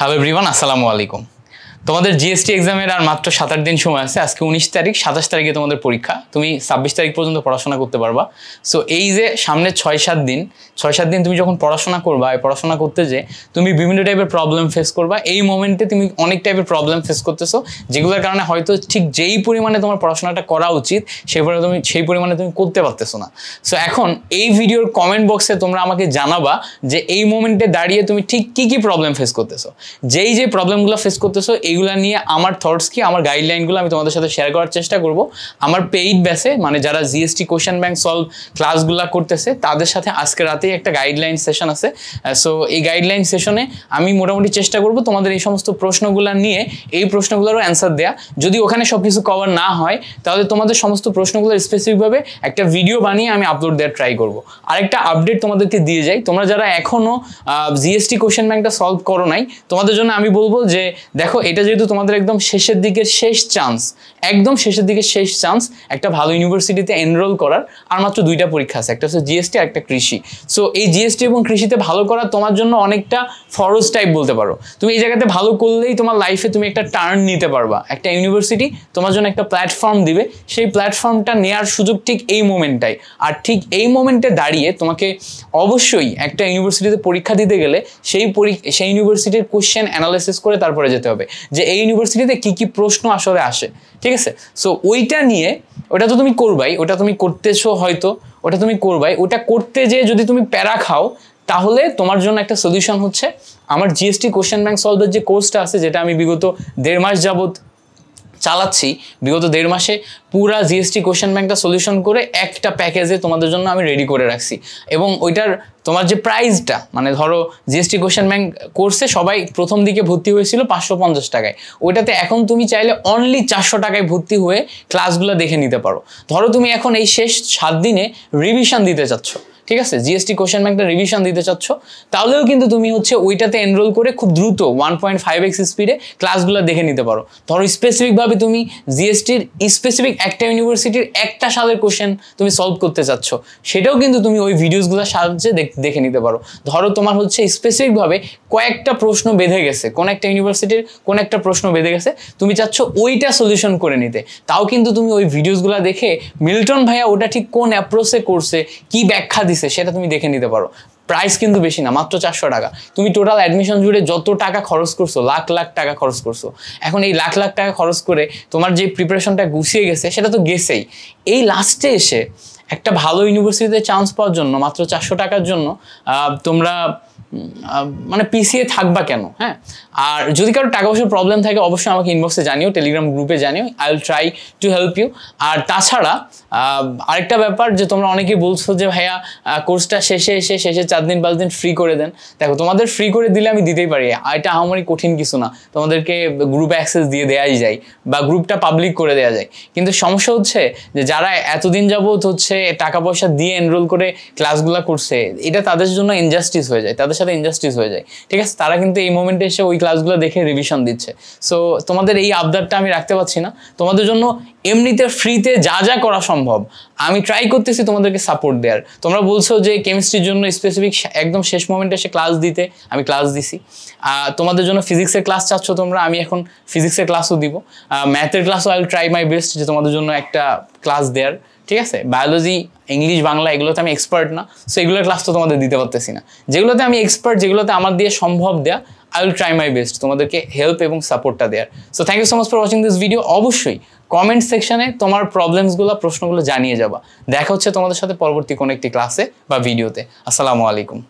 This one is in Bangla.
হ্যালো এভরিওয়ান, আসসালামু আলাইকুম। তোমাদের জিএসটি এক্সামের আর মাত্র 7-8 দিন সময় আছে। আজকে 19 তারিখ, 27 তারিখে তোমাদের পরীক্ষা। তুমি 26 তারিখ পর্যন্ত পড়াশোনা করতে পারবা। সো এই যে সামনে 6-7 দিন তুমি যখন পড়াশোনা করবা, এই পড়াশোনা করতে যে তুমি বিভিন্ন টাইপের প্রবলেম ফেস করবা। এই মোমেন্টে তুমি অনেক টাইপের প্রবলেম ফেস করতেছো, যেগুলোর কারণে হয়তো ঠিক যেই পরিমাণে তোমার পড়াশোনাটা করা উচিত সেই পরিমাণে তুমি করতে পারতেছো না। সো এখন এই ভিডিওর কমেন্ট বক্সে তোমরা আমাকে জানাবা যে এই মোমেন্টে দাঁড়িয়ে তুমি ঠিক কী প্রবলেম ফেস করতেছো। যে প্রবলেমগুলো ফেস করতেছো এইগুলো নিয়ে আমার থটস কি, আমার গাইডলাইনগুলো আমি তোমাদের সাথে শেয়ার করার চেষ্টা করব। আমার পেইড ব্যাচে, মানে যারা জিএসটি কোয়েশ্চেন ব্যাংক সলভ ক্লাসগুলো করতেছে তাদের সাথে আজকে রাতেই একটা গাইডলাইন সেশন আছে। সো এই গাইডলাইন সেশনে আমি মোটামুটি চেষ্টা করব তোমাদের এই সমস্ত প্রশ্নগুলো নিয়ে এই প্রশ্নগুলোরও অ্যান্সার দেয়া। যদি ওখানে সব কিছু কভার না হয় তাহলে তোমাদের সমস্ত প্রশ্নগুলো স্পেসিফিকভাবে একটা ভিডিও বানিয়ে আমি আপলোড দেওয়ার ট্রাই করব। আরেকটা আপডেট তোমাদেরকে দিয়ে যাই, তোমরা যারা এখনও জিএসটি কোয়েশ্চেন ব্যাংকটা সলভ করো নাই, তোমাদের জন্য আমি বলবো যে দেখো, এটা যেহেতু তোমাদের একদম শেষের দিকের শেষ চান্স, একটা ভালো ইউনিভার্সিটিতে এনরোল করার আর মাত্র 2টা পরীক্ষা আছে, একটা হচ্ছে জিএসটি আর একটা কৃষি। সো এই জিএসটি এবং কৃষিতে ভালো করা তোমার জন্য অনেকটা ফরজ টাইপ বলতে পারো। তুমি এই জায়গাতে ভালো করলেই তোমার লাইফে তুমি একটা টার্ন নিতে পারবা। একটা ইউনিভার্সিটি তোমার জন্য একটা প্ল্যাটফর্ম দিবে, সেই প্ল্যাটফর্মটা নেওয়ার সুযোগ ঠিক এই মোমেন্টটাই। আর ঠিক এই মোমেন্টে দাঁড়িয়ে তোমাকে অবশ্যই একটা ইউনিভার্সিটিতে পরীক্ষা দিতে গেলে সেই ইউনিভার্সিটির কোশ্চেন অ্যানালাইসিস করে তারপরে যেতে হবে যে এই ইউনিভার্সিটিতে কি প্রশ্ন আসলে আসে, ঠিক আছে? সো ওইটা নিয়ে, ওটা তো তুমি করবাই, ওটা তুমি করতেছো হয়তো, ওটা তুমি করবাই। ওটা করতে যেয়ে যদি তুমি প্যারা খাও তাহলে তোমার জন্য একটা সলিউশন হচ্ছে আমার জিএসটি কোশ্চেন ব্যাংক সলভের যে কোর্সটা আছে, যেটা আমি বিগত 1.5 মাস যাবত চালাচ্ছি। বিগত 1.5 মাসে পুরা জিএসটি কোশ্চেন ব্যাংকটা সলিউশন করে একটা প্যাকেজে তোমাদের জন্য আমি রেডি করে রাখছি। এবং ওইটার তোমার যে প্রাইসটা, মানে ধরো জিএসটি কোশ্চেন ব্যাংক কোর্সে সবাই প্রথম দিকে ভর্তি হয়েছিল 550 টাকায়, ওইটাতে এখন তুমি চাইলে অনলি 400 টাকায় ভর্তি হয়ে ক্লাসগুলো দেখে নিতে পারো। ধরো তুমি এখন এই শেষ 7 দিনে রিভিশন দিতে চাচ্ছ, ঠিক আছে, জিএসটি কোশ্চেন ব্যাংকটা রিভিশন দিতে চাচ্ছ, তাহলেও কিন্তু তুমি হচ্ছে ওইটাতে এনরোল করে খুব দ্রুত 1.5x স্পিডে ক্লাসগুলো দেখে নিতে পারো। ধরো স্পেসিফিকভাবে তুমি জিএসটির স্পেসিফিক একটা ইউনিভার্সিটির একটা সালের কোশ্চেন তুমি সলভ করতে চাচ্ছ, সেটাও কিন্তু তুমি ওই ভিডিওসগুলোর সাহায্যে দেখে নিতে পারো। ধরো তোমার হচ্ছে স্পেসিফিকভাবে কয়েকটা প্রশ্ন বেঁধে গেছে, কোন একটা ইউনিভার্সিটির কোন একটা প্রশ্ন বেঁধে গেছে, তুমি চাচ্ছ ওইটা সলিউশন করে নিতে, তাও কিন্তু তুমি ওই ভিডিওসগুলো দেখে মিল্টন ভাইয়া ওটা ঠিক কোন অ্যাপ্রোচে করছে, কি ব্যাখ্যা দিছে, সেটা তুমি দেখে নিতে পারো। প্রাইস কিন্তু বেশি না, মাত্র 400 টাকা। তুমি টোটাল অ্যাডমিশন জুড়ে যত টাকা খরচ করছো, লাখ টাকা খরচ করছো, এখন এই লাখ টাকা খরচ করে তোমার যে প্রিপারেশনটা গুছিয়ে গেছে সেটা তো গেছেই। এই লাস্টে এসে একটা ভালো ইউনিভার্সিটিতে চান্স পাওয়ার জন্য মাত্র 400 টাকার জন্য তোমরা মানে পিছিয়ে থাকবা কেন? হ্যাঁ, আর যদি কারো টাকা পয়সার প্রবলেম থাকে অবশ্যই আমাকে ইনবক্সে জানিও, টেলিগ্রাম গ্রুপে জানিও, I will try to help you. আর তাছাড়া আরেকটা ব্যাপার, যে তোমরা অনেকেই বলছো যে ভাইয়া কোর্সটা শেষে 4 দিন 5 দিন ফ্রি করে দেন। দেখো, তোমাদের ফ্রি করে দিলে আমি দিতেই পারি, এটা আমারই কঠিন কিছু না, তোমাদেরকে গ্রুপে অ্যাক্সেস দিয়ে দেওয়াই যায় বা গ্রুপটা পাবলিক করে দেওয়া যায়। কিন্তু সমস্যা হচ্ছে যে যারা এতদিন যাবত হচ্ছে টাকা পয়সা দিয়ে এনরোল করে ক্লাসগুলো করছে, এটা তাদের জন্য ইনজাস্টিস হয়ে যায়, তাদের সাথে ইনজাস্টিস হয়ে যায়, ঠিক আছে? তারা কিন্তু এই মোমেন্টে এসে ওই ক্লাসগুলো দেখে রিভিশন দিচ্ছে। সো তোমাদের এই আবদারটা আমি রাখতে পারছি না। তোমাদের জন্য এমনিতে ফ্রিতে যা করা সম্ভব আমি ট্রাই করতেছি তোমাদেরকে সাপোর্ট দেওয়ার। তোমরা বলছো যে কেমিস্ট্রির জন্য স্পেসিফিক একদম শেষ মোমেন্টে এসে ক্লাস দিতে, আমি ক্লাস দিছি। তোমাদের জন্য ফিজিক্সের ক্লাস চাচ্ছ তোমরা, আমি এখন ফিজিক্সের ক্লাসও দিব। ম্যাথের ক্লাসও I will try my best যে তোমাদের জন্য একটা ক্লাস দেওয়ার, ঠিক আছে? বায়োলজি, ইংলিশ, বাংলা এগুলোতে আমি এক্সপার্ট না, সো এগুলোর ক্লাস তো তোমাদের দিতে পারতেছি না। যেগুলোতে আমি এক্সপার্ট, যেগুলোতে আমার দিয়ে সম্ভব দেয়া, I will try my best তোমাদেরকে হেল্প এবং সাপোর্টটা দেওয়ার। So thank you so much for watching this video. অবশ্যই কমেন্ট সেকশনে তোমার প্রবলেমসগুলো, প্রশ্নগুলো জানিয়ে যাবা। দেখা হচ্ছে তোমাদের সাথে পরবর্তী কোনো একটি ক্লাসে বা ভিডিওতে। আসসালামু আলাইকুম।